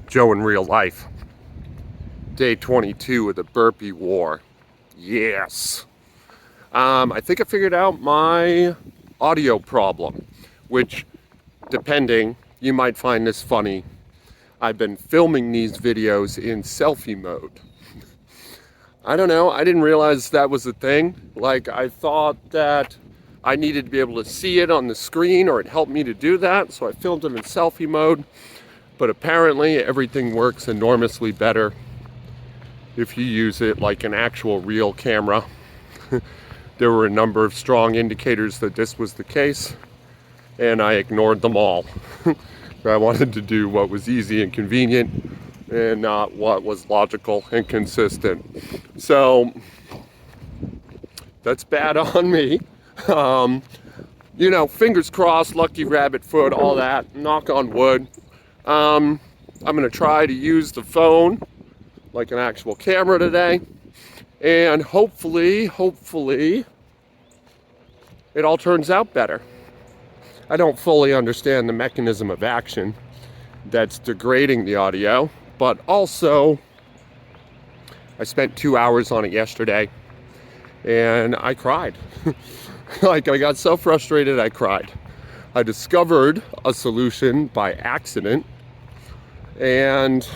Joe in real life. Day 22 of the burpee war. Yes. I think I figured out my audio problem, which, depending, you might find this funny. I've been filming these videos in selfie mode. I don't know, I didn't realize that was a thing. Like, I thought that I needed to be able to see it on the screen or it helped me to do that, so I filmed it in selfie mode. But apparently everything works enormously better if you use it like an actual real camera. There were a number of strong indicators that this was the case, and I ignored them all. I wanted to do what was easy and convenient and not what was logical and consistent. So that's bad on me. You know, fingers crossed, lucky rabbit foot, all that, knock on wood. I'm gonna try to use the phone like an actual camera today, and hopefully it all turns out better. I don't fully understand the mechanism of action that's degrading the audio, but also I spent 2 hours on it yesterday and I cried. Like, I got so frustrated I cried. I discovered a solution by accident, and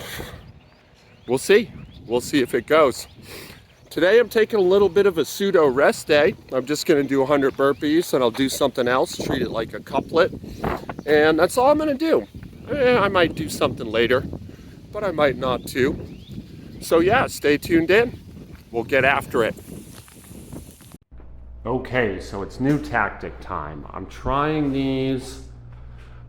we'll see if it goes. Today I'm taking a little bit of a pseudo rest day. I'm just gonna do 100 burpees and I'll do something else, treat it like a couplet, and that's all I'm gonna do. I might do something later, but I might not too. So yeah, stay tuned in. We'll get after it. Okay, so it's new tactic time. I'm trying these.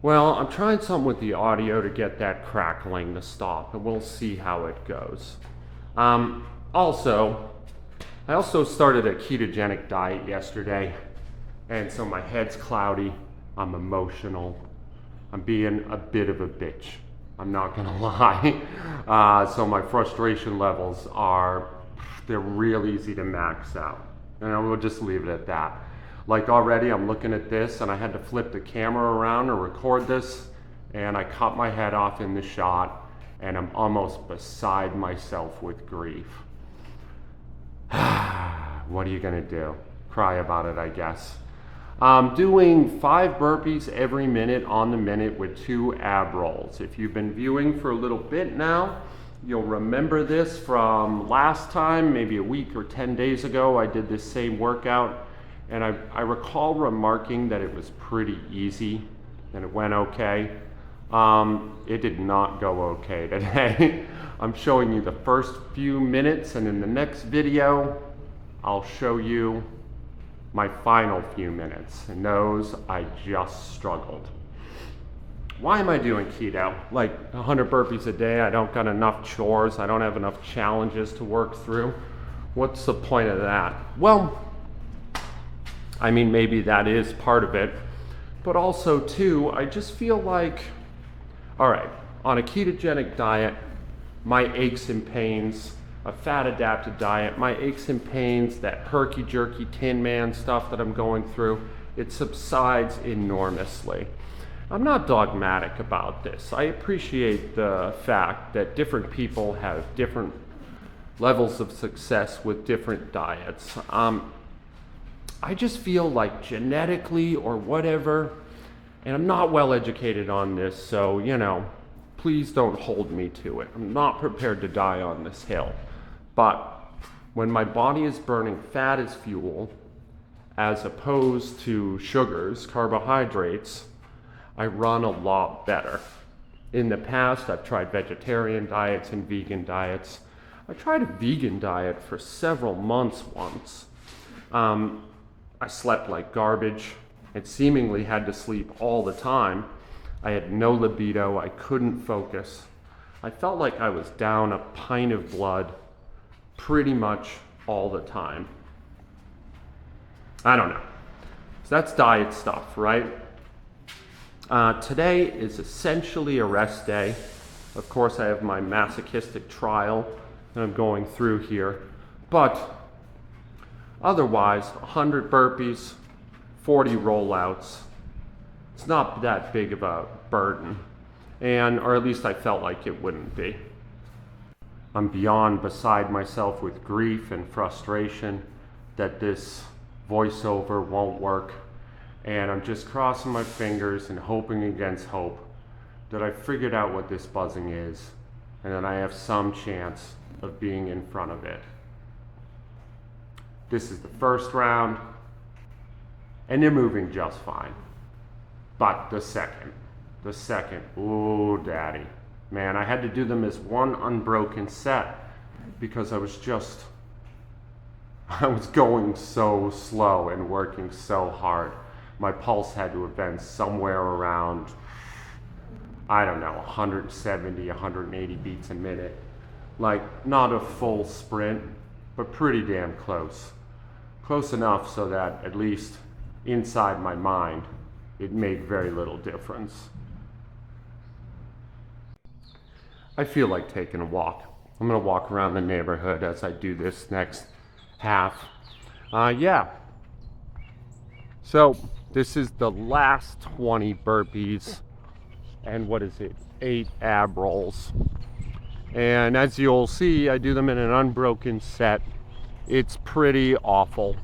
Well, I'm trying something with the audio to get that crackling to stop, and we'll see how it goes. I also started a ketogenic diet yesterday, and so my head's cloudy, I'm emotional, I'm being a bit of a bitch, I'm not gonna lie. So my frustration levels they're real easy to max out. And we'll just leave it at that. Like, already I'm looking at this and I had to flip the camera around to record this, and I cut my head off in the shot and I'm almost beside myself with grief. What are you gonna do? Cry about it, I guess. I'm doing 5 burpees every minute on the minute with 2 ab rolls. If you've been viewing for a little bit now, you'll remember this from last time, maybe a week or 10 days ago. I did this same workout, and I recall remarking that it was pretty easy and it went okay. It did not go okay today. I'm showing you the first few minutes, and in the next video, I'll show you my final few minutes, and those I just struggled. Why am I doing keto? Like 100 burpees a day, I don't got enough chores, I don't have enough challenges to work through. What's the point of that? Well, I mean, maybe that is part of it, but also too, I just feel like, all right, on a ketogenic diet, my aches and pains, a fat adapted diet, my aches and pains, that herky jerky Tin Man stuff that I'm going through, it subsides enormously. I'm not dogmatic about this. I appreciate the fact that different people have different levels of success with different diets. I just feel like genetically or whatever, and I'm not well educated on this, so, you know, please don't hold me to it. I'm not prepared to die on this hill. But when my body is burning fat as fuel, as opposed to sugars, carbohydrates, I run a lot better. In the past, I've tried vegetarian diets and vegan diets. I tried a vegan diet for several months once. I slept like garbage and seemingly had to sleep all the time. I had no libido, I couldn't focus. I felt like I was down a pint of blood pretty much all the time. I don't know. So that's diet stuff, right? Today is essentially a rest day. Of course, I have my masochistic trial that I'm going through here. But otherwise, 100 burpees, 40 rollouts. It's not that big of a burden. or at least I felt like it wouldn't be. I'm beyond beside myself with grief and frustration that this voiceover won't work, and I'm just crossing my fingers and hoping against hope that I figured out what this buzzing is and that I have some chance of being in front of it. This is the first round, and they're moving just fine. But the second, ooh, daddy. Man, I had to do them as one unbroken set because I was going so slow and working so hard. My pulse had to have been somewhere around, I don't know, 170, 180 beats a minute. Like, not a full sprint, but pretty damn close. Close enough so that, at least inside my mind, it made very little difference. I feel like taking a walk. I'm gonna walk around the neighborhood as I do this next half. Yeah. So this is the last 20 burpees and 8 ab rolls. And as you'll see, I do them in an unbroken set. It's pretty awful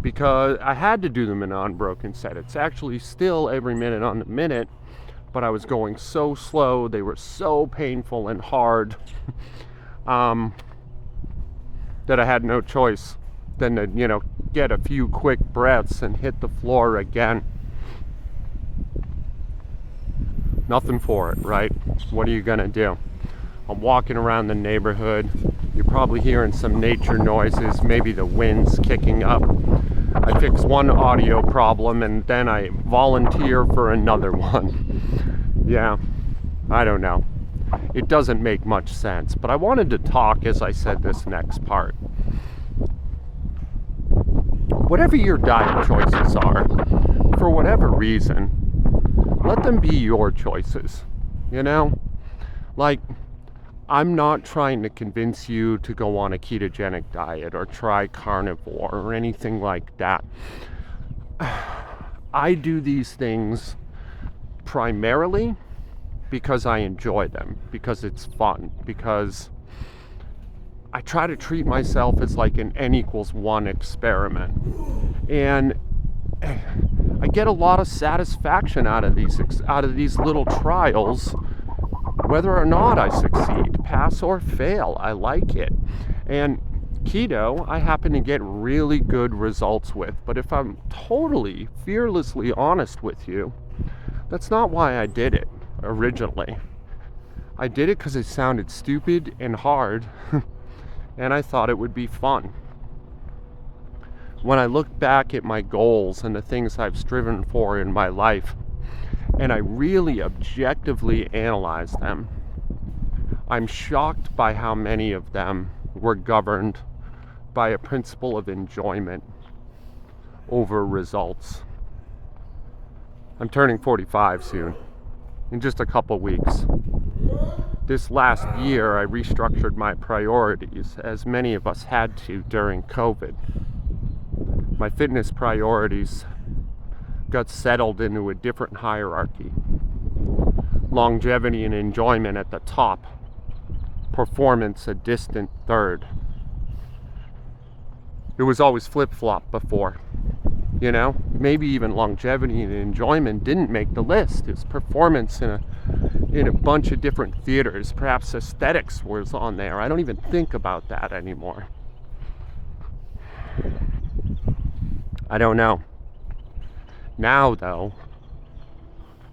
because I had to do them in an unbroken set. It's actually still every minute on the minute, but I was going so slow, they were so painful and hard that I had no choice than to, get a few quick breaths and hit the floor again. Nothing for it, right? What are you gonna do? I'm walking around the neighborhood. You're probably hearing some nature noises, maybe the wind's kicking up. I fix one audio problem and then I volunteer for another one. Yeah, I don't know. It doesn't make much sense, but I wanted to talk as I said this next part. Whatever your diet choices are, for whatever reason, let them be your choices, Like, I'm not trying to convince you to go on a ketogenic diet or try carnivore or anything like that. I do these things primarily because I enjoy them, because it's fun, because I try to treat myself as like an N=1 experiment. And I get a lot of satisfaction out of these little trials, whether or not I succeed, pass or fail. I like it. And keto, I happen to get really good results with. But if I'm totally, fearlessly honest with you, that's not why I did it originally. I did it because it sounded stupid and hard, and I thought it would be fun. When I look back at my goals and the things I've striven for in my life, and I really objectively analyze them, I'm shocked by how many of them were governed by a principle of enjoyment over results. I'm turning 45 soon, in just a couple weeks. This last year, I restructured my priorities, as many of us had to during COVID. My fitness priorities got settled into a different hierarchy. Longevity and enjoyment at the top, performance a distant third. It was always flip-flop before, Maybe even longevity and enjoyment didn't make the list. It's performance in a bunch of different theaters. Perhaps aesthetics was on there. I don't even think about that anymore. I don't know. Now though,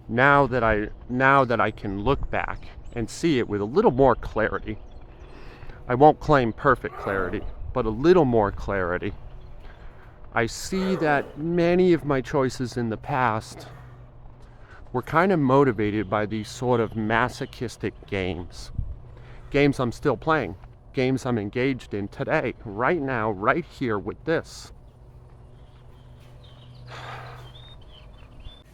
now that I can look back and see it with a little more clarity, I won't claim perfect clarity, but a little more clarity, I see that many of my choices in the past were kind of motivated by these sort of masochistic games. Games I'm still playing, games I'm engaged in today, right now, right here with this.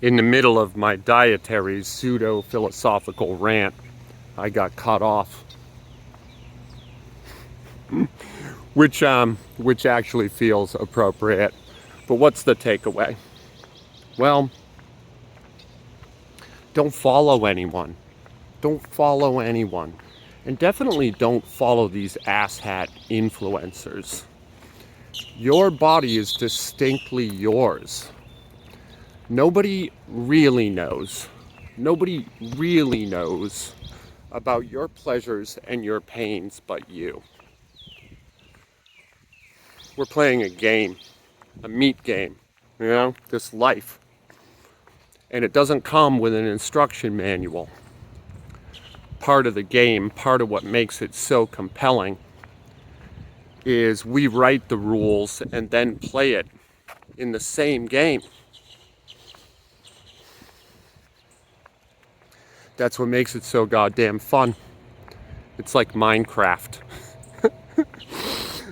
In the middle of my dietary pseudo-philosophical rant, I got cut off. which actually feels appropriate. But what's the takeaway? Well, don't follow anyone. Don't follow anyone. And definitely don't follow these asshat influencers. Your body is distinctly yours. Nobody really knows. Nobody really knows about your pleasures and your pains but you. We're playing a game, a meat game, this life. And it doesn't come with an instruction manual. Part of the game, part of what makes it so compelling, is we write the rules and then play it in the same game. That's what makes it so goddamn fun. It's like Minecraft.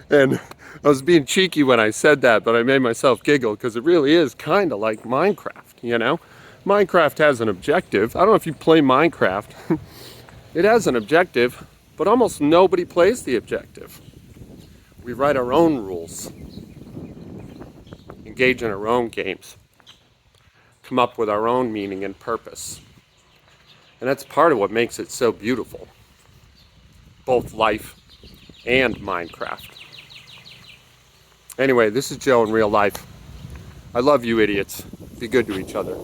And I was being cheeky when I said that, but I made myself giggle because it really is kind of like Minecraft, Minecraft has an objective. I don't know if you play Minecraft. It has an objective, but almost nobody plays the objective. We write our own rules, engage in our own games, come up with our own meaning and purpose. And that's part of what makes it so beautiful, both life and Minecraft. Anyway, this is Joe in real life. I love you idiots. Be good to each other.